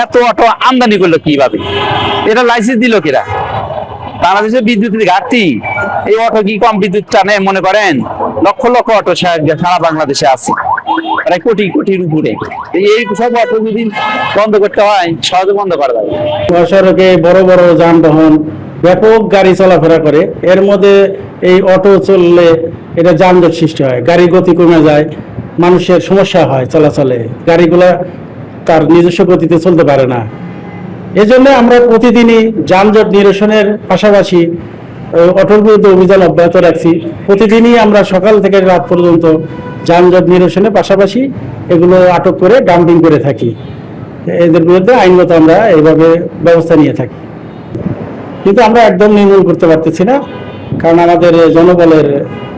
এত অটো আমদানি করলো কিভাবে? এটা লাইসেন্স দিল কিরা? বাংলাদেশে বিদ্যুতের ঘাটতি, এই অটো কি কম বিদ্যুৎ টানে মনে করেন? লক্ষ লক্ষ অটো সারা বাংলাদেশে আছে, প্রায় কোটি কোটির উপরে। এই সব অটো যদি বন্ধ করতে হয়, সহজে বন্ধ করা যাবে। মহাসড়কে বড় বড় যানবাহন ব্যাপক গাড়ি চলাফেরা করে, এর মধ্যে এই অটো চললে এটা যানজট সৃষ্টি হয়, গাড়ি গতি কমে যায়, মানুষের সমস্যা হয় চলাচলে, গাড়িগুলা তার নিজস্ব গতিতে চলতে পারে না। এজন্য আমরা প্রতিদিনই যানজট নিরসনের পাশাপাশি অটোর বিরুদ্ধে অভিযান অব্যাহত রাখছি। প্রতিদিনই আমরা সকাল থেকে রাত পর্যন্ত যানজট নিরসনের পাশাপাশি এগুলো আটক করে ডাম্পিং করে থাকি। এদের বিরুদ্ধে আইনগত আমরা এইভাবে ব্যবস্থা নিয়ে থাকি, কিন্তু আমরা একদম নির্মূল করতে পারতেছি না, কারণ আমাদের জনবলের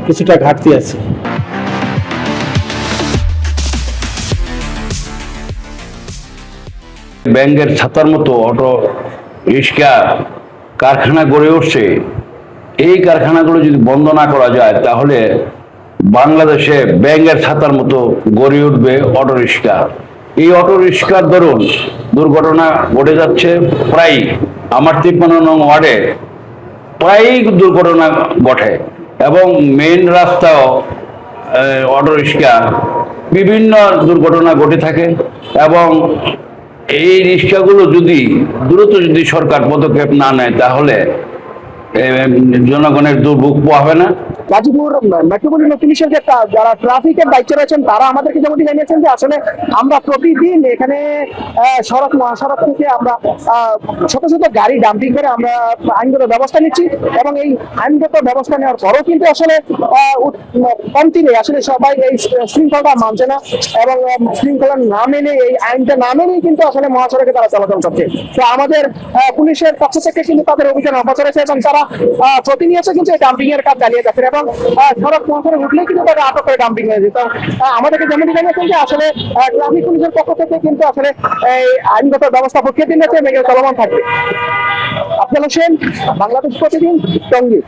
কিছুটা ঘাটতি আছে। ব্যাংকের ছাতার মতো অটো রিক্সা কারখানা গড়ে উঠছে। এই কারখানাগুলো যদি বন্ধ না করা যায়, তাহলে বাংলাদেশে ব্যাংকের ছাতার মতো গড়ে উঠবে অটো রিক্সা। এই অটো রিক্সার দরুন দুর্ঘটনা ঘটে যাচ্ছে প্রায়। আমার 53 নং ওয়ার্ডে প্রায়ই দুর্ঘটনা ঘটে, এবং মেইন রাস্তাও অটো রিক্সা বিভিন্ন দুর্ঘটনা ঘটে থাকে। এবং এই রিক্সাগুলো যদি দ্রুত সরকার পদক্ষেপ না নেয়, তাহলে জনগণের দুর্ভোগ পোহাবে না। গাজীপুর মেট্রোপলিটন পুলিশের যে যারা ট্রাফিকের দায়িত্বে রয়েছেন, তারা আমাদেরকে যেমন জানিয়েছেন যে আসলে আমরা প্রতিদিন এখানে সড়ক মহাসড়ক থেকে আমরা ছোট ছোট গাড়ি ডাম্পিং করে আমরা আইনগত ব্যবস্থা নিচ্ছি, এবং এই আইনগত ব্যবস্থা নেওয়ার পরেও কিন্তু আসলে কমতি নেই। আসলে সবাই এই শৃঙ্খলাটা মানছে না, এবং শৃঙ্খলা না মেনে, এই আইনটা না মেনেই কিন্তু আসলে মহাসড়কে তারা চলাচল করছে। তো আমাদের পুলিশের পক্ষ থেকে কিন্তু তাদের অভিযান অব্যাহত রয়েছে, এবং তারা প্রতিনিয়ত কিন্তু এই ডাম্পিং এর কাজ চালিয়ে যাচ্ছেন, এবং সড়ক মহাসড়ক উঠলেই কিন্তু তাদের আটক করে ডাম্পিং হয়ে যেত। আমাদেরকে যেমন জানিয়েছেন যে আসলে ট্রাফিক পুলিশের পক্ষ থেকে কিন্তু আসলে এই আইনগত ব্যবস্থা প্রক্রিয়া দিন আছে, চলমান থাকবে। আফজাল হোসেন, বাংলাদেশ প্রতিদিন, টঙ্গী।